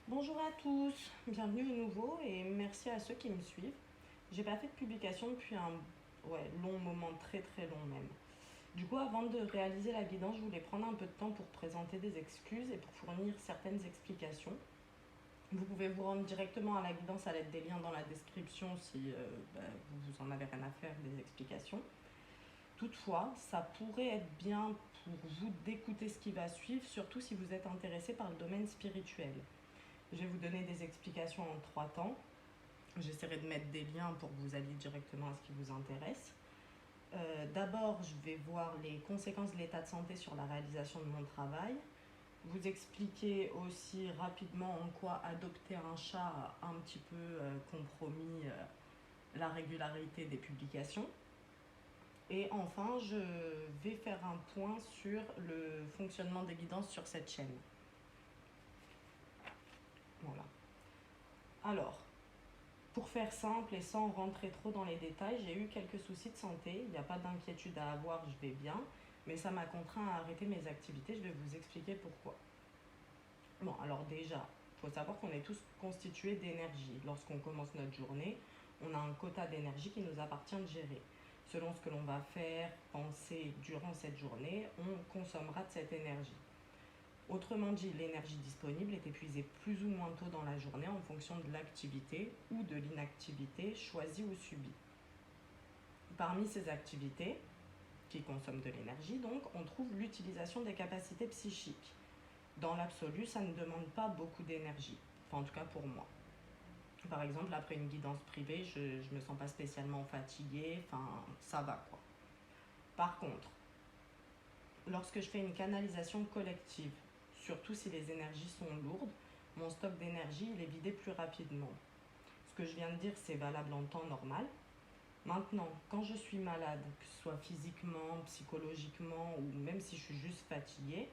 Bonjour à tous, bienvenue au nouveau et merci à ceux qui me suivent. J'ai pas fait de publication depuis un long moment, très très long même. Du coup, avant de réaliser la guidance, je voulais prendre un peu de temps pour présenter des excuses et pour fournir certaines explications. Vous pouvez vous rendre directement à la guidance à l'aide des liens dans la description si vous en avez rien à faire des explications. Toutefois, ça pourrait être bien pour vous d'écouter ce qui va suivre, surtout si vous êtes intéressé par le domaine spirituel. Je vais vous donner des explications en 3 temps. J'essaierai de mettre des liens pour que vous alliez directement à ce qui vous intéresse. D'abord, je vais voir les conséquences de l'état de santé sur la réalisation de mon travail. Vous expliquer aussi rapidement en quoi adopter un chat a un petit peu compromis la régularité des publications. Et enfin, je vais faire un point sur le fonctionnement des guidances sur cette chaîne. Voilà. Alors, pour faire simple et sans rentrer trop dans les détails, j'ai eu quelques soucis de santé. Il n'y a pas d'inquiétude à avoir, je vais bien. Mais ça m'a contraint à arrêter mes activités. Je vais vous expliquer pourquoi. Bon, alors déjà, il faut savoir qu'on est tous constitués d'énergie. Lorsqu'on commence notre journée, on a un quota d'énergie qui nous appartient de gérer. Selon ce que l'on va faire, penser durant cette journée, on consommera de cette énergie. Autrement dit, l'énergie disponible est épuisée plus ou moins tôt dans la journée en fonction de l'activité ou de l'inactivité choisie ou subie. Parmi ces activités, qui consomment de l'énergie, donc, on trouve l'utilisation des capacités psychiques. Dans l'absolu, ça ne demande pas beaucoup d'énergie, enfin en tout cas pour moi. Par exemple, après une guidance privée, je ne me sens pas spécialement fatiguée, enfin ça va quoi. Par contre, lorsque je fais une canalisation collective, surtout si les énergies sont lourdes, mon stock d'énergie il est vidé plus rapidement. Ce que je viens de dire, c'est valable en temps normal. Maintenant, quand je suis malade, que ce soit physiquement, psychologiquement ou même si je suis juste fatiguée,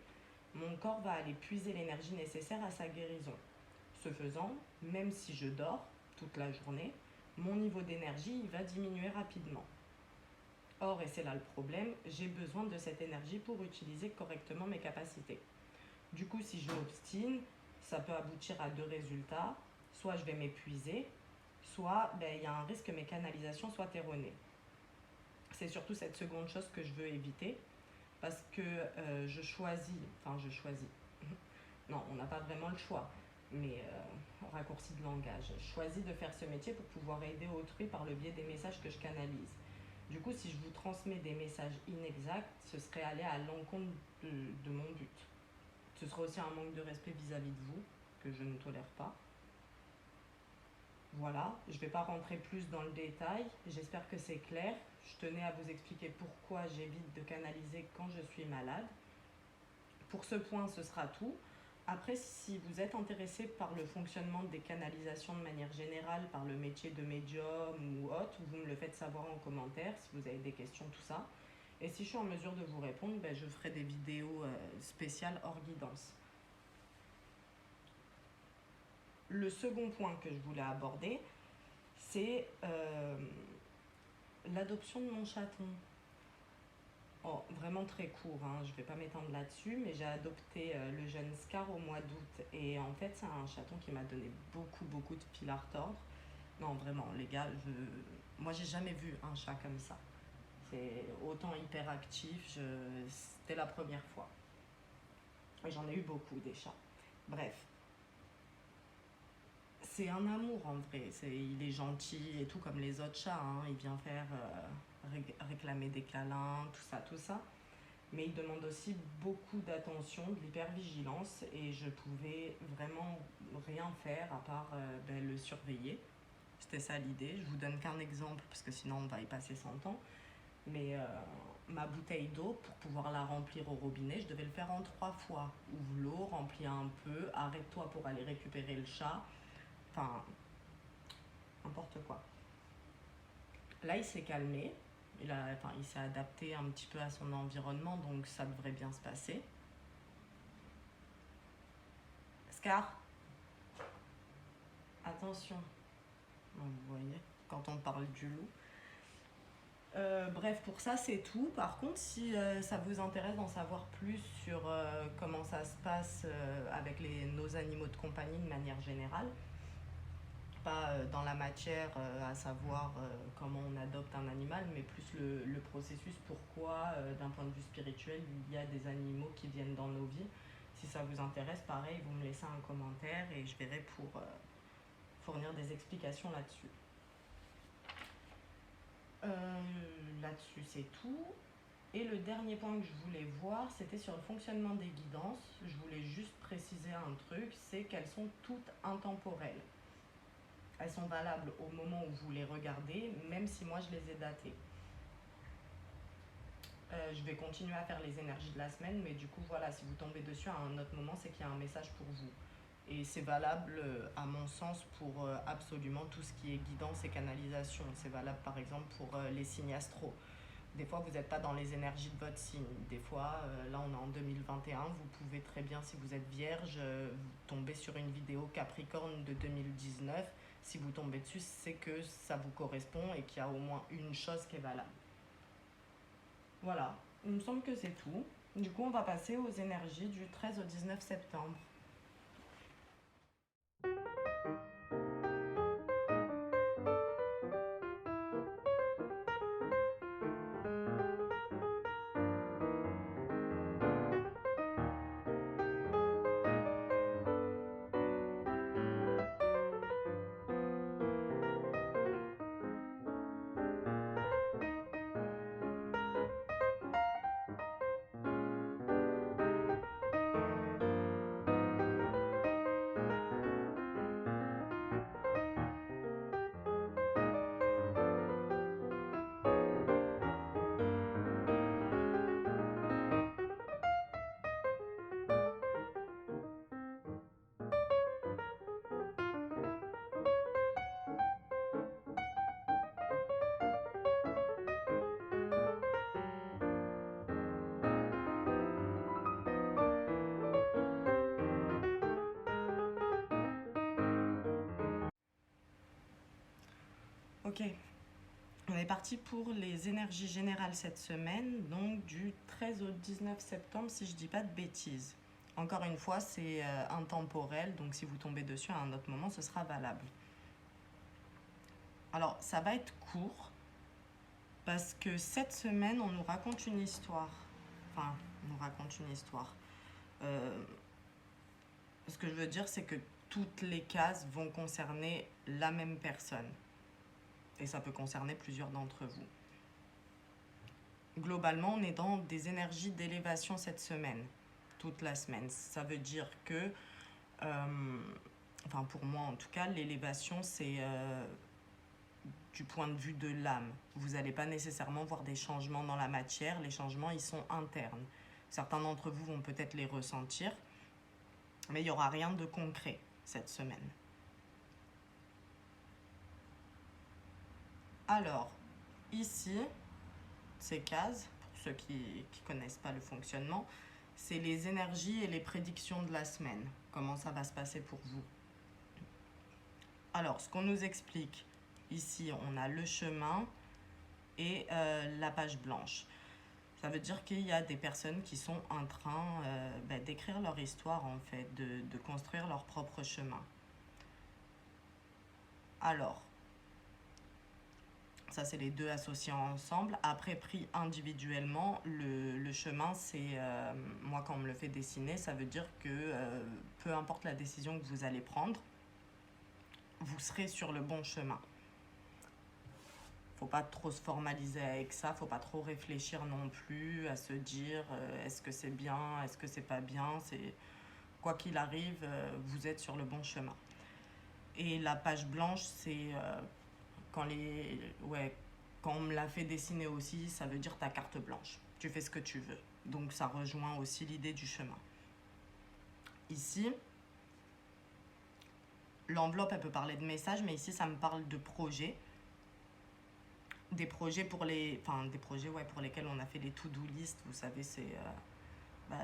mon corps va aller puiser l'énergie nécessaire à sa guérison. Ce faisant, même si je dors toute la journée, mon niveau d'énergie il va diminuer rapidement. Or, et c'est là le problème, j'ai besoin de cette énergie pour utiliser correctement mes capacités. Du coup, si je m'obstine, ça peut aboutir à deux résultats. Soit je vais m'épuiser, soit il y a un risque que mes canalisations soient erronées. C'est surtout cette seconde chose que je veux éviter parce que je choisis, non, on n'a pas vraiment le choix, mais raccourci de langage, je choisis de faire ce métier pour pouvoir aider autrui par le biais des messages que je canalise. Du coup, si je vous transmets des messages inexacts, ce serait aller à l'encontre de mon but. Ce serait aussi un manque de respect vis-à-vis de vous, que je ne tolère pas. Voilà, je ne vais pas rentrer plus dans le détail, j'espère que c'est clair. Je tenais à vous expliquer pourquoi j'évite de canaliser quand je suis malade. Pour ce point, ce sera tout. Après, si vous êtes intéressé par le fonctionnement des canalisations de manière générale, par le métier de médium ou autre, vous me le faites savoir en commentaire si vous avez des questions, tout ça. Et si je suis en mesure de vous répondre, je ferai des vidéos spéciales hors guidance. Le second point que je voulais aborder, c'est l'adoption de mon chaton. Oh, vraiment très court, hein. Je ne vais pas m'étendre là-dessus, mais j'ai adopté le jeune Scar au mois d'août. Et en fait, c'est un chaton qui m'a donné beaucoup de fil à retordre. Non, vraiment, les gars, moi, j'ai jamais vu un chat comme ça. C'est autant hyperactif, c'était la première fois. Et j'en ai eu beaucoup des chats. Bref, c'est un amour en vrai. Il est gentil et tout comme les autres chats, hein. Il vient faire réclamer des câlins, tout ça. Mais il demande aussi beaucoup d'attention, de l'hypervigilance et je pouvais vraiment rien faire à part le surveiller. C'était ça l'idée. Je vous donne qu'un exemple parce que sinon on va y passer 100 ans. Mais ma bouteille d'eau, pour pouvoir la remplir au robinet, je devais le faire en 3 fois. Ouvre l'eau, remplis un peu, arrête-toi pour aller récupérer le chat. Enfin, n'importe quoi. Là, il s'est calmé. Il s'est adapté un petit peu à son environnement, donc ça devrait bien se passer. Scar, attention. Vous voyez, quand on parle du loup. Bref, pour ça, c'est tout. Par contre, si ça vous intéresse d'en savoir plus sur comment ça se passe avec nos animaux de compagnie de manière générale, pas dans la matière, à savoir comment on adopte un animal, mais plus le processus, pourquoi, d'un point de vue spirituel, il y a des animaux qui viennent dans nos vies. Si ça vous intéresse, pareil, vous me laissez un commentaire et je verrai pour fournir des explications là-dessus. Là-dessus, c'est tout. Et le dernier point que je voulais voir, c'était sur le fonctionnement des guidances. Je voulais juste préciser un truc, c'est qu'elles sont toutes intemporelles. Elles sont valables au moment où vous les regardez, même si moi je les ai datées. Je vais continuer à faire les énergies de la semaine, mais du coup, voilà, si vous tombez dessus à un autre moment, c'est qu'il y a un message pour vous. Et c'est valable, à mon sens, pour absolument tout ce qui est guidance et canalisation. C'est valable, par exemple, pour les signes astro. Des fois, vous n'êtes pas dans les énergies de votre signe. Des fois, là, on est en 2021, vous pouvez très bien, si vous êtes vierge, tomber sur une vidéo Capricorne de 2019. Si vous tombez dessus, c'est que ça vous correspond et qu'il y a au moins une chose qui est valable. Voilà, il me semble que c'est tout. Du coup, on va passer aux énergies du 13 au 19 septembre. Ok, on est parti pour les énergies générales cette semaine, donc du 13 au 19 septembre, si je dis pas de bêtises. Encore une fois, c'est intemporel, donc si vous tombez dessus à un autre moment, ce sera valable. Alors, ça va être court, parce que cette semaine, on nous raconte une histoire. Enfin, on nous raconte une histoire. Ce que je veux dire, c'est que toutes les cases vont concerner la même personne. Et ça peut concerner plusieurs d'entre vous. Globalement, on est dans des énergies d'élévation cette semaine, toute la semaine. Ça veut dire que, enfin pour moi en tout cas, l'élévation c'est du point de vue de l'âme. Vous n'allez pas nécessairement voir des changements dans la matière, les changements ils sont internes. Certains d'entre vous vont peut-être les ressentir, mais il n'y aura rien de concret cette semaine. Alors, ici, ces cases, pour ceux qui ne connaissent pas le fonctionnement, c'est les énergies et les prédictions de la semaine. Comment ça va se passer pour vous. Alors, ce qu'on nous explique, ici, on a le chemin et la page blanche. Ça veut dire qu'il y a des personnes qui sont en train d'écrire leur histoire, en fait, de construire leur propre chemin. Alors, ça, c'est les deux associés ensemble. Après, pris individuellement, le chemin, c'est... moi, quand on me le fait dessiner, ça veut dire que peu importe la décision que vous allez prendre, vous serez sur le bon chemin. Faut pas trop se formaliser avec ça, faut pas trop réfléchir non plus à se dire est-ce que c'est bien, est-ce que c'est pas bien. Quoi qu'il arrive, vous êtes sur le bon chemin. Et la page blanche, c'est... quand on me l'a fait dessiner aussi, ça veut dire ta carte blanche. Tu fais ce que tu veux. Donc ça rejoint aussi l'idée du chemin. Ici, l'enveloppe, elle peut parler de messages, mais ici, ça me parle de projets. Des projets pour lesquels on a fait les to-do list. Vous savez, c'est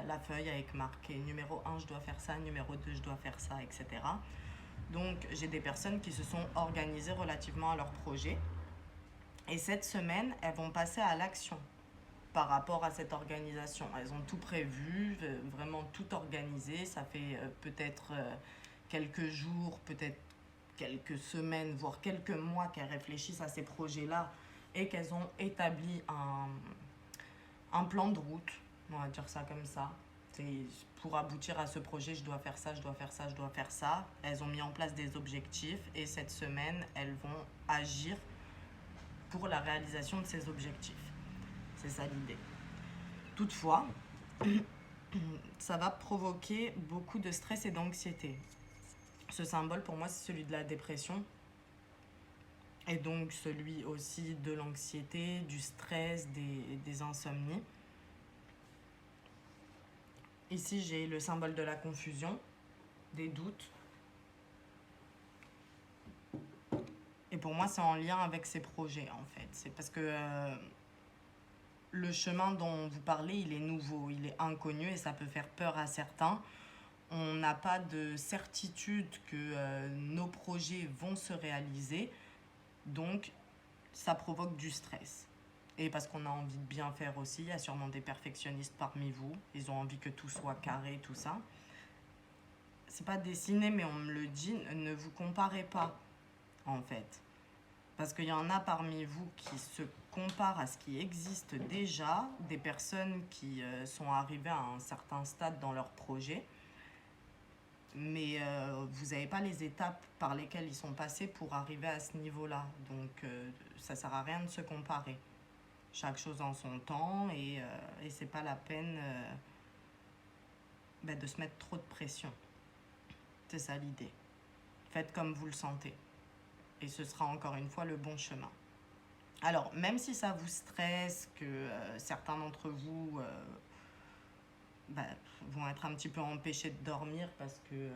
la feuille avec marqué numéro 1, je dois faire ça, numéro 2, je dois faire ça, etc. Donc, j'ai des personnes qui se sont organisées relativement à leur projet Et cette semaine, elles vont passer à l'action par rapport à cette organisation. Elles ont tout prévu, vraiment tout organisé. Ça fait peut-être quelques jours, peut-être quelques semaines, voire quelques mois qu'elles réfléchissent à ces projets-là et qu'elles ont établi un plan de route, on va dire ça comme ça. C'est pour aboutir à ce projet, je dois faire ça, je dois faire ça, je dois faire ça. Elles ont mis en place des objectifs et cette semaine, elles vont agir pour la réalisation de ces objectifs. C'est ça l'idée. Toutefois, ça va provoquer beaucoup de stress et d'anxiété. Ce symbole, pour moi, c'est celui de la dépression. Et donc celui aussi de l'anxiété, du stress, des insomnies. Ici, j'ai le symbole de la confusion, des doutes. Et pour moi, c'est en lien avec ces projets, en fait. C'est parce que le chemin dont vous parlez, il est nouveau, il est inconnu et ça peut faire peur à certains. On n'a pas de certitude que nos projets vont se réaliser. Donc, ça provoque du stress. Et parce qu'on a envie de bien faire aussi, il y a sûrement des perfectionnistes parmi vous. Ils ont envie que tout soit carré, tout ça. C'est pas dessiné, mais on me le dit, ne vous comparez pas, en fait. Parce qu'il y en a parmi vous qui se comparent à ce qui existe déjà, des personnes qui sont arrivées à un certain stade dans leur projet, mais vous n'avez pas les étapes par lesquelles ils sont passés pour arriver à ce niveau-là. Donc ça ne sert à rien de se comparer. Chaque chose en son temps et c'est pas la peine de se mettre trop de pression. C'est ça l'idée. Faites comme vous le sentez. Et ce sera encore une fois le bon chemin. Alors, même si ça vous stresse, que certains d'entre vous vont être un petit peu empêchés de dormir parce que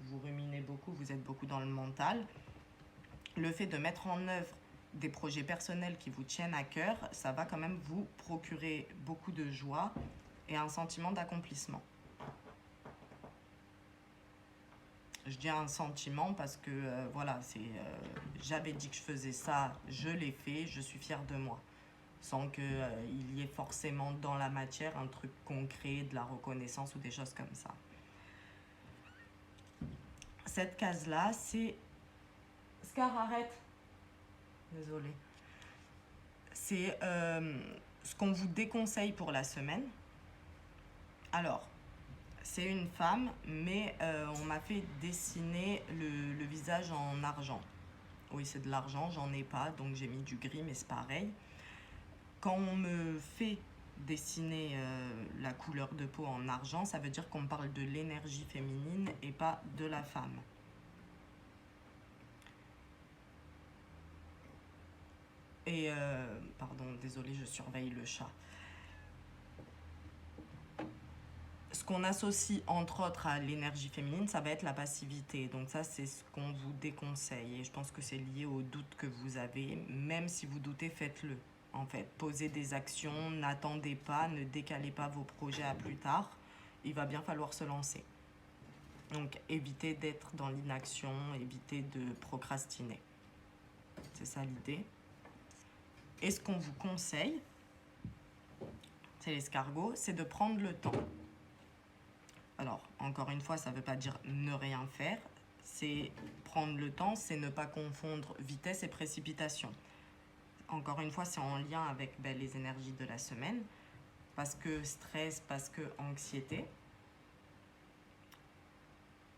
vous ruminez beaucoup, vous êtes beaucoup dans le mental, le fait de mettre en œuvre des projets personnels qui vous tiennent à cœur, ça va quand même vous procurer beaucoup de joie et un sentiment d'accomplissement. Je dis un sentiment parce que j'avais dit que je faisais ça, je l'ai fait, je suis fière de moi. Sans qu'il y ait forcément dans la matière un truc concret, de la reconnaissance ou des choses comme ça. Cette case-là, c'est... Scar, arrête. Désolée. C'est ce qu'on vous déconseille pour la semaine. Alors, c'est une femme, mais on m'a fait dessiner le visage en argent. Oui, c'est de l'argent, j'en ai pas, donc j'ai mis du gris, mais c'est pareil. Quand on me fait dessiner la couleur de peau en argent, ça veut dire qu'on parle de l'énergie féminine et pas de la femme. Et, pardon, désolée, je surveille le chat. Ce qu'on associe entre autres à l'énergie féminine, ça va être la passivité. Donc ça, c'est ce qu'on vous déconseille. Et je pense que c'est lié au doute que vous avez. Même si vous doutez, faites-le. En fait, posez des actions, n'attendez pas, ne décalez pas vos projets à plus tard. Il va bien falloir se lancer. Donc évitez d'être dans l'inaction, évitez de procrastiner. C'est ça l'idée. Et ce qu'on vous conseille, c'est l'escargot, c'est de prendre le temps. Alors, encore une fois, ça ne veut pas dire ne rien faire. C'est prendre le temps, c'est ne pas confondre vitesse et précipitation. Encore une fois, c'est en lien avec les énergies de la semaine. Parce que stress, parce que anxiété.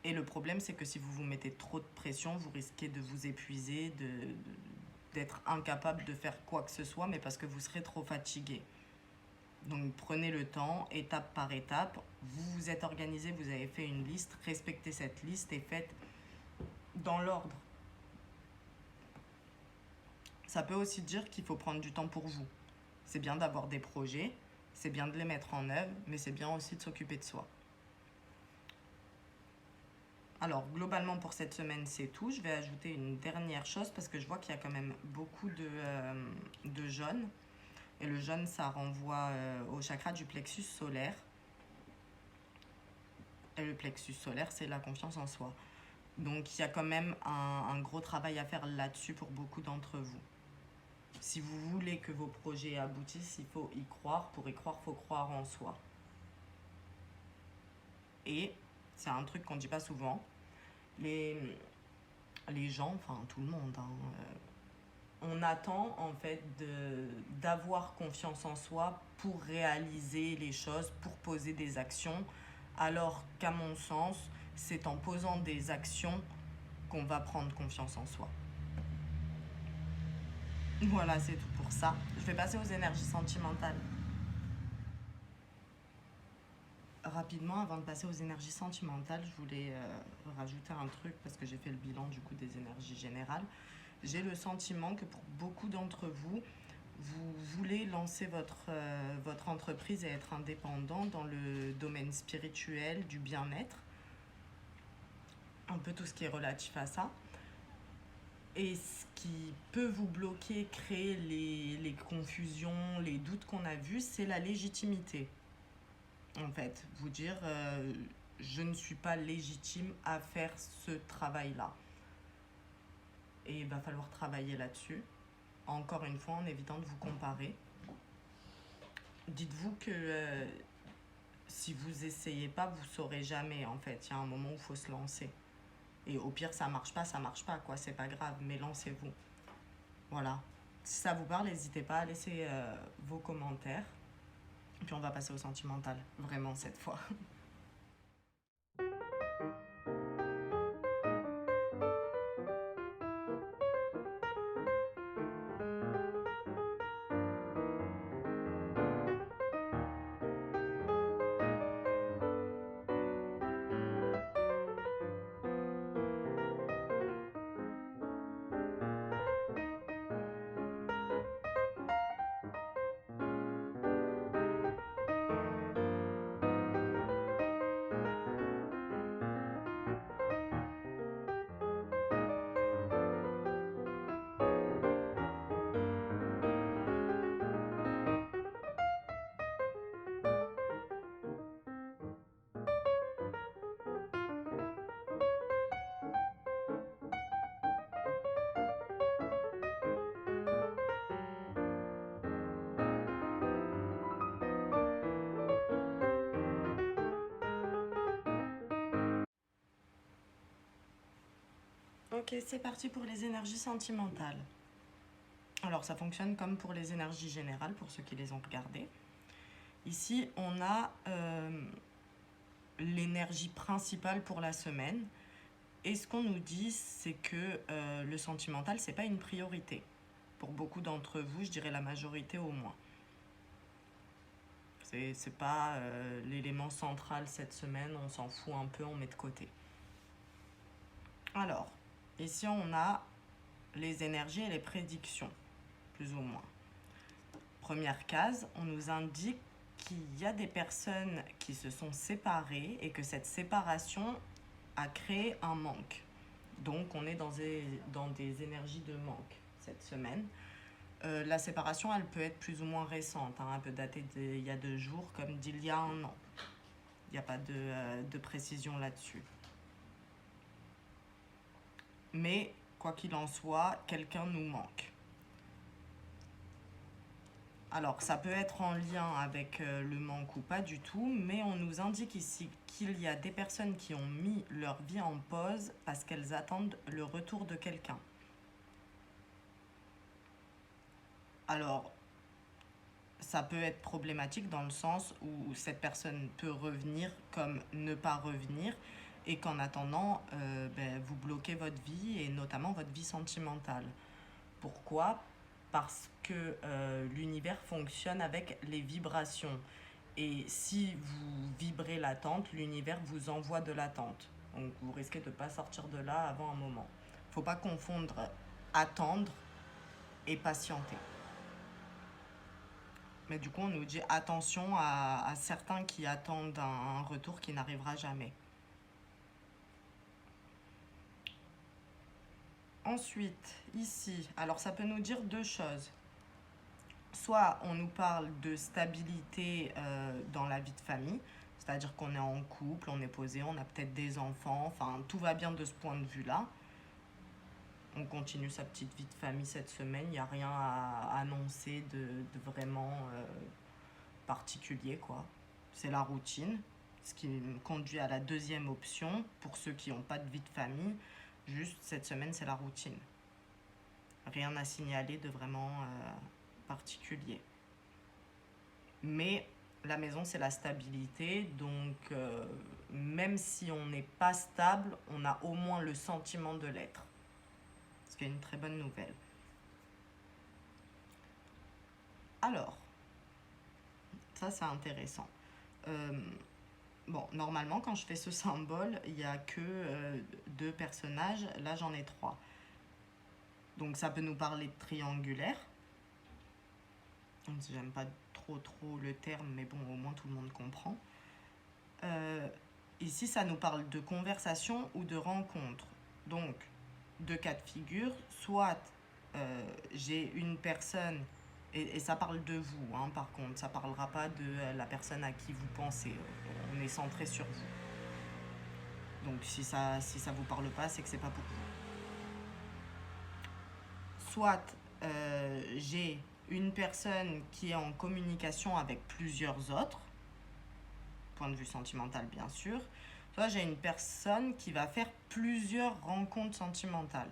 Et le problème, c'est que si vous vous mettez trop de pression, vous risquez de vous épuiser, d'être incapable de faire quoi que ce soit, mais parce que vous serez trop fatigué. Donc prenez le temps, étape par étape. Vous vous êtes organisé, vous avez fait une liste, respectez cette liste et faites dans l'ordre. Ça peut aussi dire qu'il faut prendre du temps pour vous. C'est bien d'avoir des projets, c'est bien de les mettre en œuvre, mais c'est bien aussi de s'occuper de soi. Alors, globalement, pour cette semaine, c'est tout. Je vais ajouter une dernière chose parce que je vois qu'il y a quand même beaucoup de jaune. Et le jaune, ça renvoie au chakra du plexus solaire. Et le plexus solaire, c'est la confiance en soi. Donc, il y a quand même un gros travail à faire là-dessus pour beaucoup d'entre vous. Si vous voulez que vos projets aboutissent, il faut y croire. Pour y croire, il faut croire en soi. Et c'est un truc qu'on ne dit pas souvent. Les, les gens, enfin tout le monde, hein, on attend en fait d'avoir confiance en soi pour réaliser les choses, pour poser des actions, alors qu'à mon sens, c'est en posant des actions qu'on va prendre confiance en soi. Voilà, c'est tout pour ça. Je vais passer aux énergies sentimentales. Rapidement, avant de passer aux énergies sentimentales, je voulais rajouter un truc parce que j'ai fait le bilan du coup des énergies générales. J'ai le sentiment que pour beaucoup d'entre vous, vous voulez lancer votre entreprise et être indépendant dans le domaine spirituel, du bien-être, un peu tout ce qui est relatif à ça. Et ce qui peut vous bloquer, créer les confusions, les doutes qu'on a vus, c'est la légitimité. En fait, vous dire je ne suis pas légitime à faire ce travail-là. Et il va falloir travailler là-dessus. Encore une fois, en évitant de vous comparer. Dites-vous que si vous essayez pas, vous saurez jamais en fait. Il y a un moment où il faut se lancer. Et au pire, ça marche pas, quoi. C'est pas grave, mais lancez-vous. Voilà. Si ça vous parle, n'hésitez pas à laisser vos commentaires. Et puis on va passer au sentimental, vraiment cette fois. Ok, c'est parti pour les énergies sentimentales. Alors ça fonctionne comme pour les énergies générales, pour ceux qui les ont regardées. Ici, on a l'énergie principale pour la semaine. Et ce qu'on nous dit, c'est que le sentimental, c'est pas une priorité. Pour beaucoup d'entre vous, je dirais la majorité au moins. C'est pas l'élément central cette semaine, on s'en fout un peu, on met de côté. Alors, ici on a les énergies et les prédictions, plus ou moins. Première case, on nous indique qu'il y a des personnes qui se sont séparées et que cette séparation a créé un manque. Donc on est dans des énergies de manque cette semaine. La séparation, elle peut être plus ou moins récente, hein, elle peut dater d'il y a 2 jours comme d'il y a 1 an. Il n'y a pas de précision là-dessus. Mais quoi qu'il en soit, quelqu'un nous manque. Alors, ça peut être en lien avec le manque ou pas du tout, mais on nous indique ici qu'il y a des personnes qui ont mis leur vie en pause parce qu'elles attendent le retour de quelqu'un. Alors, ça peut être problématique dans le sens où cette personne peut revenir comme ne pas revenir et qu'en attendant, vous bloquez votre vie et notamment votre vie sentimentale. Pourquoi ? Parce que l'univers fonctionne avec les vibrations. Et si vous vibrez l'attente, l'univers vous envoie de l'attente. Donc vous risquez de ne pas sortir de là avant un moment. Il ne faut pas confondre attendre et patienter. Mais du coup, on nous dit attention à certains qui attendent un retour qui n'arrivera jamais. Ensuite, ici, alors ça peut nous dire 2 choses. Soit on nous parle de stabilité dans la vie de famille, c'est-à-dire qu'on est en couple, on est posé, on a peut-être des enfants, enfin tout va bien de ce point de vue-là. On continue sa petite vie de famille cette semaine. Il n'y a rien à annoncer de vraiment particulier, quoi. C'est la routine. Ce qui me conduit à la deuxième option. Pour ceux qui n'ont pas de vie de famille, juste cette semaine, c'est la routine. Rien à signaler de vraiment particulier. Mais la maison, c'est la stabilité. Donc, même si on n'est pas stable, on a au moins le sentiment de l'être. Ce qui est une très bonne nouvelle. Alors, ça, c'est intéressant. Bon, normalement, quand je fais ce symbole, il n'y a que 2 personnages. Là, j'en ai 3. Donc, ça peut nous parler de triangulaire. J'aime pas trop le terme, mais bon, au moins tout le monde comprend. Ici, ça nous parle de conversation ou de rencontre. Donc, 2 cas de figure. Soit j'ai une personne, et ça parle de vous, hein, par contre, ça parlera pas de la personne à qui vous pensez. On est centré sur vous. Donc, si ça vous parle pas, c'est que c'est pas pour vous. Soit j'ai une personne qui est en communication avec plusieurs autres, point de vue sentimental bien sûr, soit j'ai une personne qui va faire plusieurs rencontres sentimentales,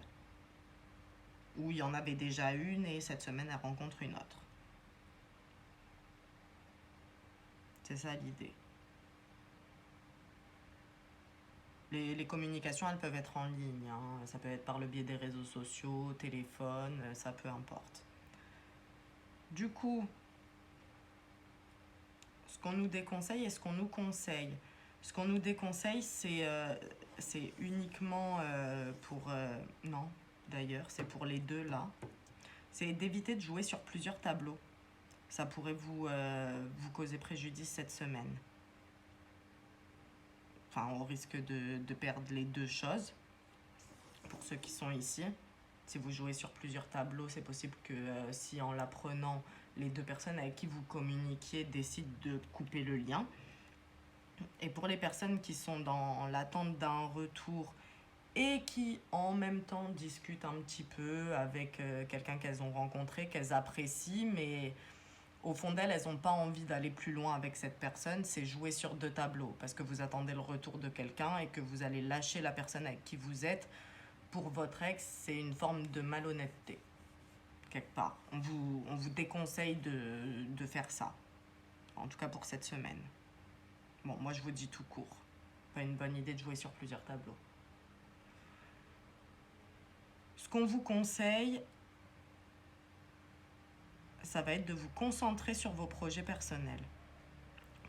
où il y en avait déjà une et cette semaine elle rencontre une autre. C'est ça l'idée. Les communications, elles peuvent être en ligne, hein. Ça peut être par le biais des réseaux sociaux, téléphone, ça peu importe. Du coup, ce qu'on nous déconseille et ce qu'on nous conseille. Ce qu'on nous déconseille, c'est uniquement pour... non, d'ailleurs, c'est pour les 2 là. C'est d'éviter de jouer sur plusieurs tableaux. Ça pourrait vous causer préjudice cette semaine. Enfin, on risque de perdre les 2 choses. Pour ceux qui sont ici, si vous jouez sur plusieurs tableaux, c'est possible que si en l'apprenant, les 2 personnes avec qui vous communiquiez décident de couper le lien. Et pour les personnes qui sont dans l'attente d'un retour et qui en même temps discutent un petit peu avec quelqu'un qu'elles ont rencontré, qu'elles apprécient, mais au fond d'elles, elles n'ont pas envie d'aller plus loin avec cette personne, c'est jouer sur 2 tableaux, parce que vous attendez le retour de quelqu'un et que vous allez lâcher la personne avec qui vous êtes. Pour votre ex, c'est une forme de malhonnêteté, quelque part. On vous déconseille de faire ça, en tout cas pour cette semaine. Bon, moi je vous dis tout court, pas une bonne idée de jouer sur plusieurs tableaux. Ce qu'on vous conseille, ça va être de vous concentrer sur vos projets personnels.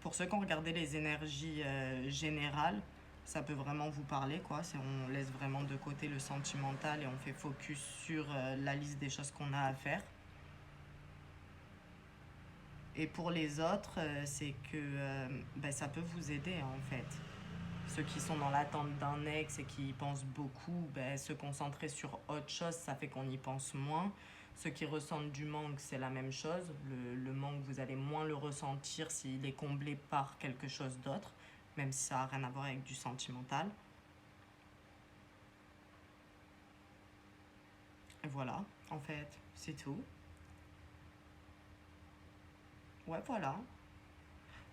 Pour ceux qui ont regardé les énergies générales, ça peut vraiment vous parler, quoi. On laisse vraiment de côté le sentimental et on fait focus sur la liste des choses qu'on a à faire. Et pour les autres, c'est que ça peut vous aider en fait. Ceux qui sont dans l'attente d'un ex et qui y pensent beaucoup, se concentrer sur autre chose, ça fait qu'on y pense moins. Ceux qui ressentent du manque, c'est la même chose. Le manque, vous allez moins le ressentir s'il est comblé par quelque chose d'autre, même si ça n'a rien à voir avec du sentimental. Et voilà, en fait, c'est tout. Ouais, voilà.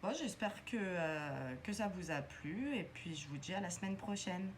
Bon, j'espère que ça vous a plu et puis je vous dis à la semaine prochaine.